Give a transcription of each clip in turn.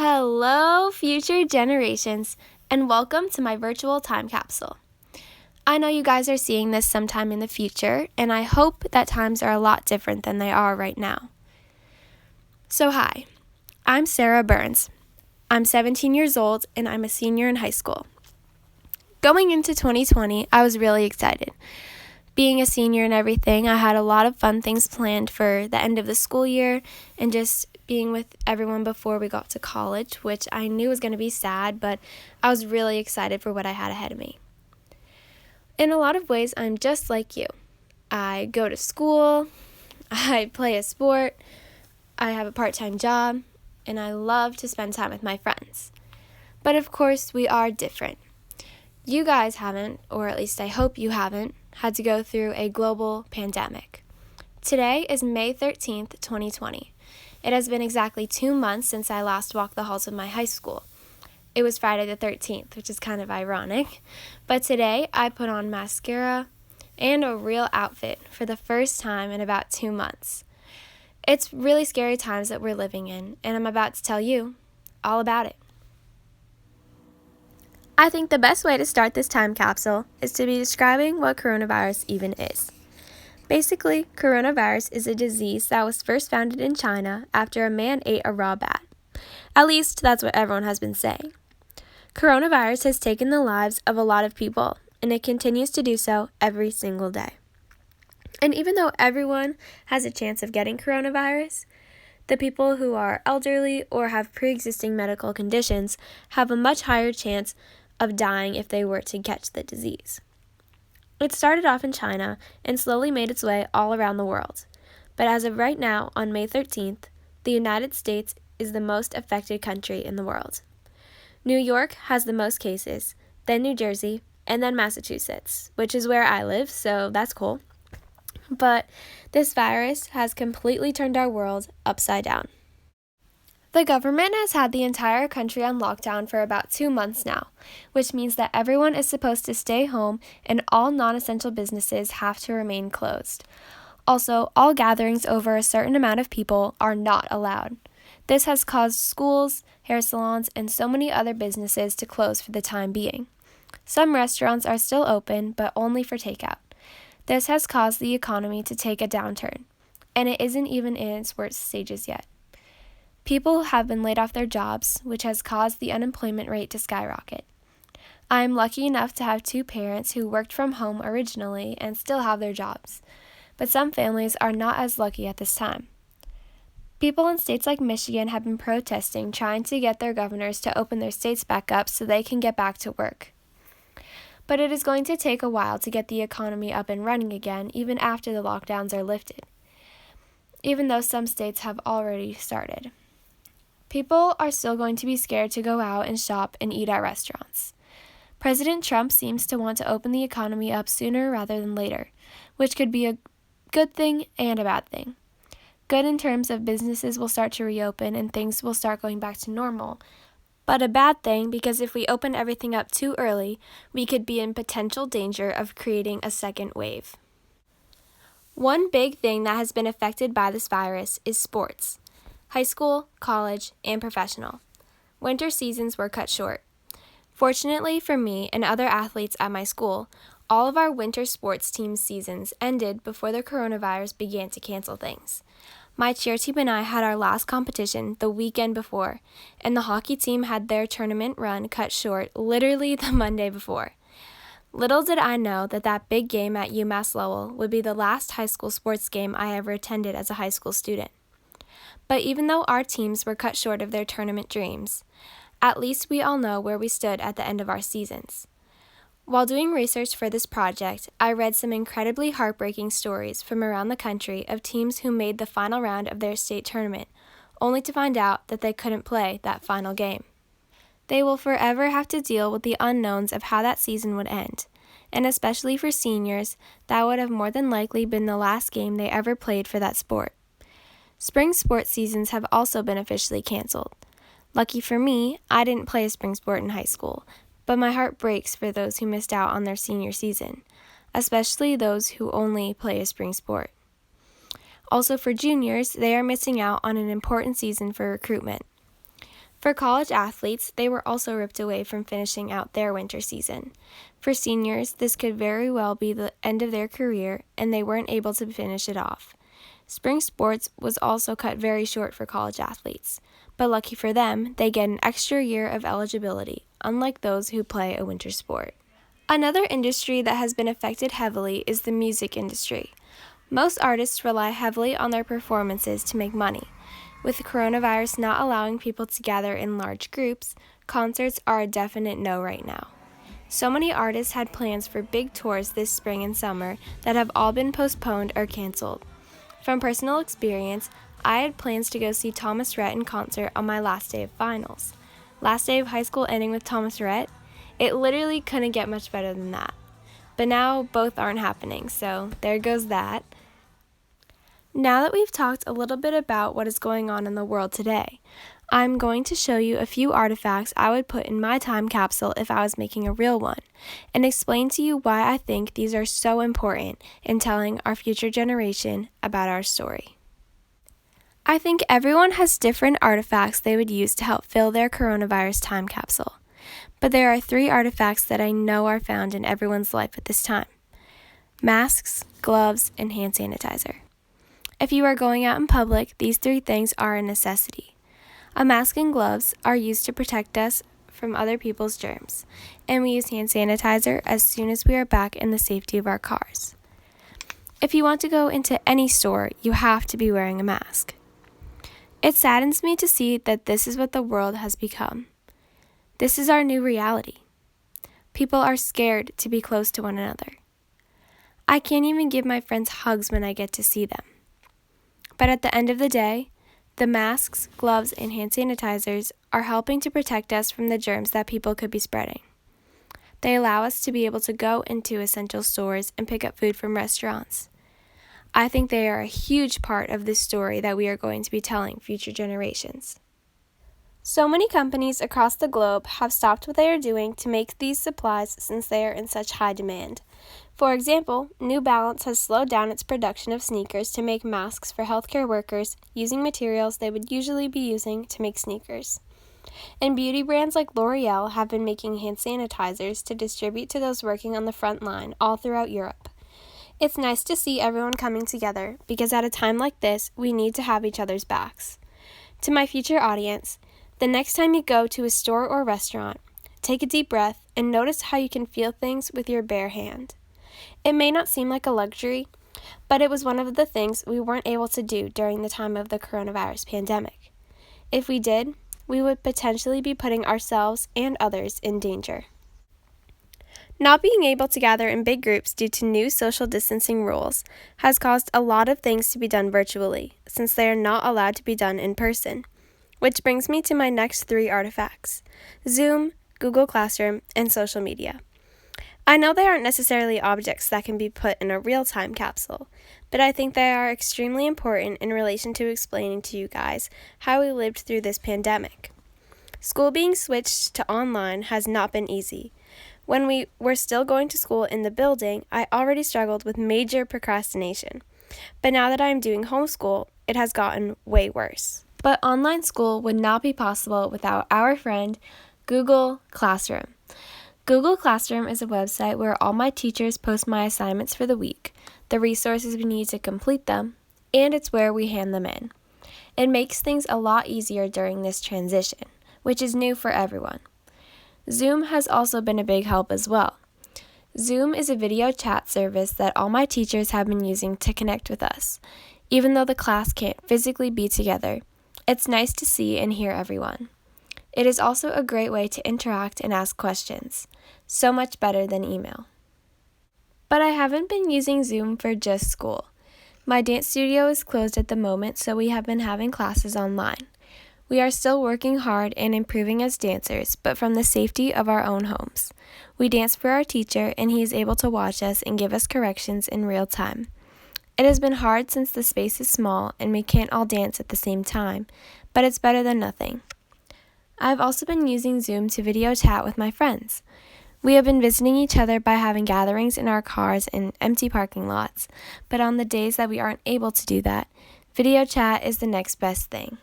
Hello, future generations, and welcome to my virtual time capsule. I know you guys are seeing this sometime in the future, and I hope that times are a lot different than they are right now. So hi, I'm Sarah Burns. I'm 17 years old, and I'm a senior in high school. Going into 2020, I was really excited. Being a senior and everything, I had a lot of fun things planned for the end of the school year and just being with everyone before we got to college, which I knew was going to be sad, but I was really excited for what I had ahead of me. In a lot of ways, I'm just like you. I go to school, I play a sport, I have a part-time job, and I love to spend time with my friends. But of course, we are different. You guys haven't, or at least I hope you haven't, had to go through a global pandemic. Today is May 13th, 2020. It has been exactly 2 months since I last walked the halls of my high school. It was Friday the 13th, which is kind of ironic. But today I put on mascara and a real outfit for the first time in about 2 months. It's really scary times that we're living in, and I'm about to tell you all about it. I think the best way to start this time capsule is to be describing what coronavirus even is. Basically, coronavirus is a disease that was first found in China after a man ate a raw bat. At least, that's what everyone has been saying. Coronavirus has taken the lives of a lot of people, and it continues to do so every single day. And even though everyone has a chance of getting coronavirus, the people who are elderly or have pre-existing medical conditions have a much higher chance of dying if they were to catch the disease. It started off in China and slowly made its way all around the world. But as of right now, on May 13th, the United States is the most affected country in the world. New York has the most cases, then New Jersey, and then Massachusetts, which is where I live, so that's cool. But this virus has completely turned our world upside down. The government has had the entire country on lockdown for about 2 months now, which means that everyone is supposed to stay home and all non-essential businesses have to remain closed. Also, all gatherings over a certain amount of people are not allowed. This has caused schools, hair salons, and so many other businesses to close for the time being. Some restaurants are still open, but only for takeout. This has caused the economy to take a downturn, and it isn't even in its worst stages yet. People have been laid off their jobs, which has caused the unemployment rate to skyrocket. I am lucky enough to have 2 parents who worked from home originally and still have their jobs, but some families are not as lucky at this time. People in states like Michigan have been protesting, trying to get their governors to open their states back up so they can get back to work. But it is going to take a while to get the economy up and running again, even after the lockdowns are lifted, even though some states have already started. People are still going to be scared to go out and shop and eat at restaurants. President Trump seems to want to open the economy up sooner rather than later, which could be a good thing and a bad thing. Good in terms of businesses will start to reopen and things will start going back to normal, but a bad thing because if we open everything up too early, we could be in potential danger of creating a second wave. One big thing that has been affected by this virus is sports. High school, college, and professional. Winter seasons were cut short. Fortunately for me and other athletes at my school, all of our winter sports team seasons ended before the coronavirus began to cancel things. My cheer team and I had our last competition the weekend before, and the hockey team had their tournament run cut short literally the Monday before. Little did I know that that big game at UMass Lowell would be the last high school sports game I ever attended as a high school student. But even though our teams were cut short of their tournament dreams, at least we all know where we stood at the end of our seasons. While doing research for this project, I read some incredibly heartbreaking stories from around the country of teams who made the final round of their state tournament, only to find out that they couldn't play that final game. They will forever have to deal with the unknowns of how that season would end, and especially for seniors, that would have more than likely been the last game they ever played for that sport. Spring sports seasons have also been officially canceled. Lucky for me, I didn't play a spring sport in high school, but my heart breaks for those who missed out on their senior season, especially those who only play a spring sport. Also for juniors, they are missing out on an important season for recruitment. For college athletes, they were also ripped away from finishing out their winter season. For seniors, this could very well be the end of their career, and they weren't able to finish it off. Spring sports was also cut very short for college athletes, but lucky for them, they get an extra year of eligibility, unlike those who play a winter sport. Another industry that has been affected heavily is the music industry. Most artists rely heavily on their performances to make money. With the coronavirus not allowing people to gather in large groups, concerts are a definite no right now. So many artists had plans for big tours this spring and summer that have all been postponed or canceled. From personal experience, I had plans to go see Thomas Rhett in concert on my last day of finals. Last day of high school ending with Thomas Rhett? It literally couldn't get much better than that. But now both aren't happening, so there goes that. Now that we've talked a little bit about what is going on in the world today, I'm going to show you a few artifacts I would put in my time capsule if I was making a real one, and explain to you why I think these are so important in telling our future generation about our story. I think everyone has different artifacts they would use to help fill their coronavirus time capsule, but there are 3 artifacts that I know are found in everyone's life at this time: masks, gloves, and hand sanitizer. If you are going out in public, these 3 things are a necessity. A mask and gloves are used to protect us from other people's germs, and we use hand sanitizer as soon as we are back in the safety of our cars. If you want to go into any store, you have to be wearing a mask. It saddens me to see that this is what the world has become. This is our new reality. People are scared to be close to one another. I can't even give my friends hugs when I get to see them. But at the end of the day, the masks, gloves, and hand sanitizers are helping to protect us from the germs that people could be spreading. They allow us to be able to go into essential stores and pick up food from restaurants. I think they are a huge part of this story that we are going to be telling future generations. So many companies across the globe have stopped what they are doing to make these supplies since they are in such high demand. For example, New Balance has slowed down its production of sneakers to make masks for healthcare workers using materials they would usually be using to make sneakers. And beauty brands like L'Oreal have been making hand sanitizers to distribute to those working on the front line all throughout Europe. It's nice to see everyone coming together because at a time like this, we need to have each other's backs. To my future audience, the next time you go to a store or restaurant, take a deep breath and notice how you can feel things with your bare hand. It may not seem like a luxury, but it was one of the things we weren't able to do during the time of the coronavirus pandemic. If we did, we would potentially be putting ourselves and others in danger. Not being able to gather in big groups due to new social distancing rules has caused a lot of things to be done virtually, since they are not allowed to be done in person. Which brings me to my next 3 artifacts: Zoom, Google Classroom, and social media. I know they aren't necessarily objects that can be put in a real time capsule, but I think they are extremely important in relation to explaining to you guys how we lived through this pandemic. School being switched to online has not been easy. When we were still going to school in the building, I already struggled with major procrastination. But now that I am doing homeschool, it has gotten way worse. But online school would not be possible without our friend, Google Classroom. Google Classroom is a website where all my teachers post my assignments for the week, the resources we need to complete them, and it's where we hand them in. It makes things a lot easier during this transition, which is new for everyone. Zoom has also been a big help as well. Zoom is a video chat service that all my teachers have been using to connect with us. Even though the class can't physically be together, it's nice to see and hear everyone. It is also a great way to interact and ask questions, so much better than email. But I haven't been using Zoom for just school. My dance studio is closed at the moment, so we have been having classes online. We are still working hard and improving as dancers, but from the safety of our own homes. We dance for our teacher, and he is able to watch us and give us corrections in real time. It has been hard since the space is small and we can't all dance at the same time, but it's better than nothing. I've also been using Zoom to video chat with my friends. We have been visiting each other by having gatherings in our cars in empty parking lots, but on the days that we aren't able to do that, video chat is the next best thing.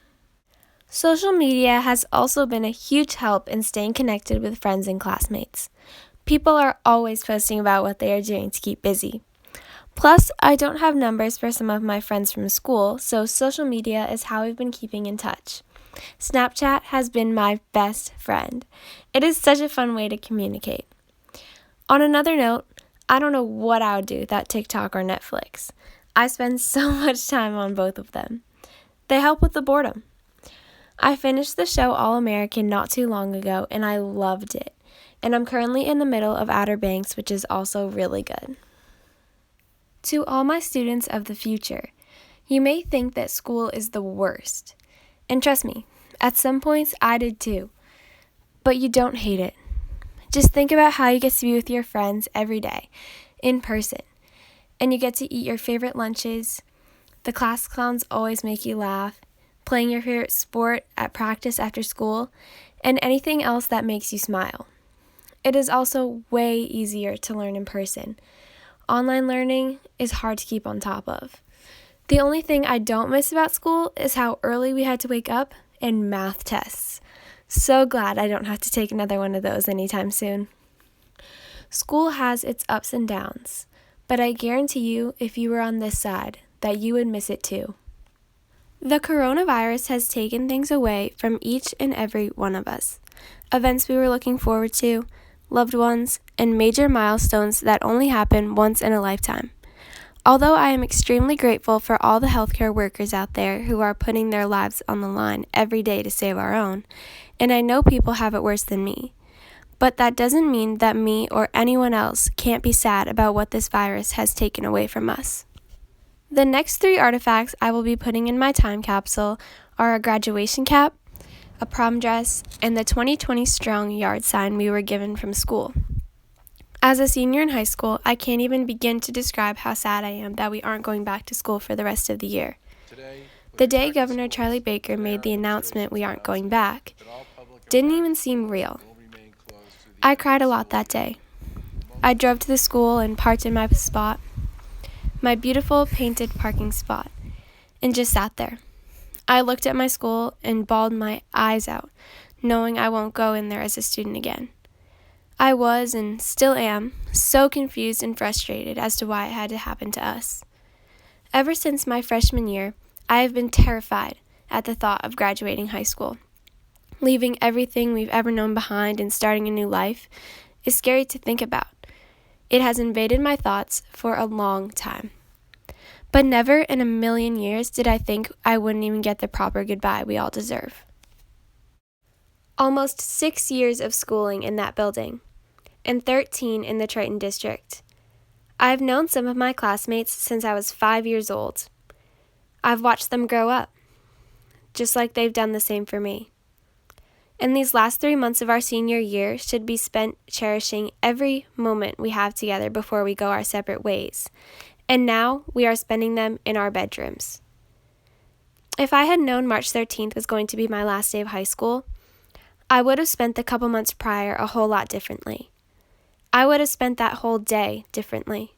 Social media has also been a huge help in staying connected with friends and classmates. People are always posting about what they are doing to keep busy. Plus, I don't have numbers for some of my friends from school, so social media is how we've been keeping in touch. Snapchat has been my best friend. It is such a fun way to communicate. On another note, I don't know what I would do without TikTok or Netflix. I spend so much time on both of them. They help with the boredom. I finished the show All American not too long ago, and I loved it. And I'm currently in the middle of Outer Banks, which is also really good. To all my students of the future, you may think that school is the worst. And trust me, at some points I did too. But you don't hate it. Just think about how you get to be with your friends every day, in person. And you get to eat your favorite lunches. The class clowns always make you laugh. Playing your favorite sport at practice after school, and anything else that makes you smile. It is also way easier to learn in person. Online learning is hard to keep on top of. The only thing I don't miss about school is how early we had to wake up and math tests. So glad I don't have to take another one of those anytime soon. School has its ups and downs, but I guarantee you, if you were on this side, that you would miss it too. The coronavirus has taken things away from each and every one of us. Events we were looking forward to, loved ones, and major milestones that only happen once in a lifetime. Although I am extremely grateful for all the healthcare workers out there who are putting their lives on the line every day to save our own, and I know people have it worse than me. But that doesn't mean that me or anyone else can't be sad about what this virus has taken away from us. The next 3 artifacts I will be putting in my time capsule are a graduation cap, a prom dress, and the 2020 Strong yard sign we were given from school. As a senior in high school, I can't even begin to describe how sad I am that we aren't going back to school for the rest of the year. The day Governor Charlie Baker made the announcement we aren't going back didn't even seem real. I cried a lot that day. I drove to the school and parked in my spot. My beautiful painted parking spot, and just sat there. I looked at my school and bawled my eyes out, knowing I won't go in there as a student again. I was, and still am, so confused and frustrated as to why it had to happen to us. Ever since my freshman year, I have been terrified at the thought of graduating high school. Leaving everything we've ever known behind and starting a new life is scary to think about. It has invaded my thoughts for a long time. But never in a million years did I think I wouldn't even get the proper goodbye we all deserve. Almost 6 years of schooling in that building, and 13 in the Triton district. I've known some of my classmates since I was 5 years old. I've watched them grow up, just like they've done the same for me. And these last 3 months of our senior year should be spent cherishing every moment we have together before we go our separate ways. And now we are spending them in our bedrooms. If I had known March 13th was going to be my last day of high school, I would have spent the couple months prior a whole lot differently. I would have spent that whole day differently.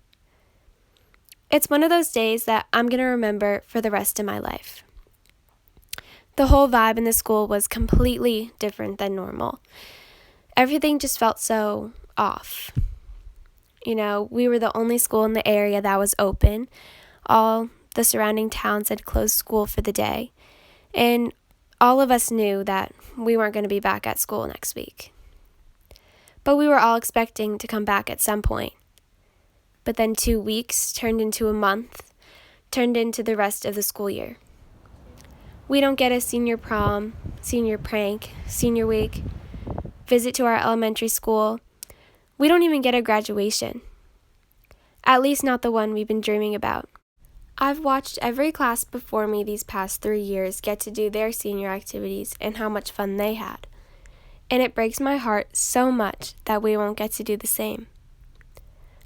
It's one of those days that I'm going to remember for the rest of my life. The whole vibe in the school was completely different than normal. Everything just felt so off. You know, we were the only school in the area that was open. All the surrounding towns had closed school for the day. And all of us knew that we weren't going to be back at school next week. But we were all expecting to come back at some point. But then 2 weeks turned into a month, turned into the rest of the school year. We don't get a senior prom, senior prank, senior week, visit to our elementary school. We don't even get a graduation. At least not the one we've been dreaming about. I've watched every class before me these past 3 years get to do their senior activities and how much fun they had. And it breaks my heart so much that we won't get to do the same.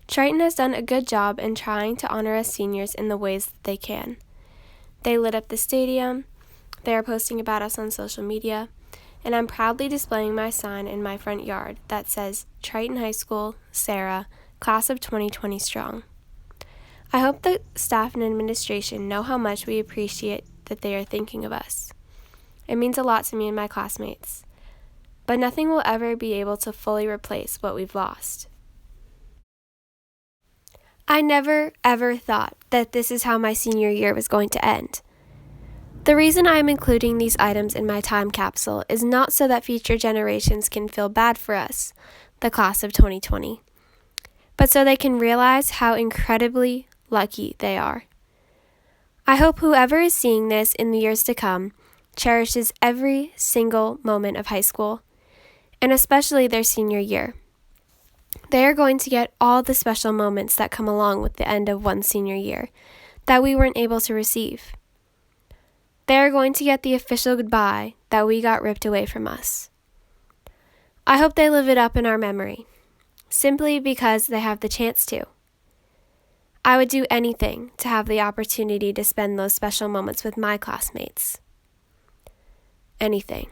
Triton has done a good job in trying to honor us seniors in the ways that they can. They lit up the stadium. They are posting about us on social media, and I'm proudly displaying my sign in my front yard that says, Triton High School, Sarah, Class of 2020 Strong. I hope the staff and administration know how much we appreciate that they are thinking of us. It means a lot to me and my classmates. But nothing will ever be able to fully replace what we've lost. I never, ever thought that this is how my senior year was going to end. The reason I am including these items in my time capsule is not so that future generations can feel bad for us, the class of 2020, but so they can realize how incredibly lucky they are. I hope whoever is seeing this in the years to come cherishes every single moment of high school, and especially their senior year. They are going to get all the special moments that come along with the end of one senior year that we weren't able to receive. They are going to get the official goodbye that we got ripped away from us. I hope they live it up in our memory, simply because they have the chance to. I would do anything to have the opportunity to spend those special moments with my classmates. Anything.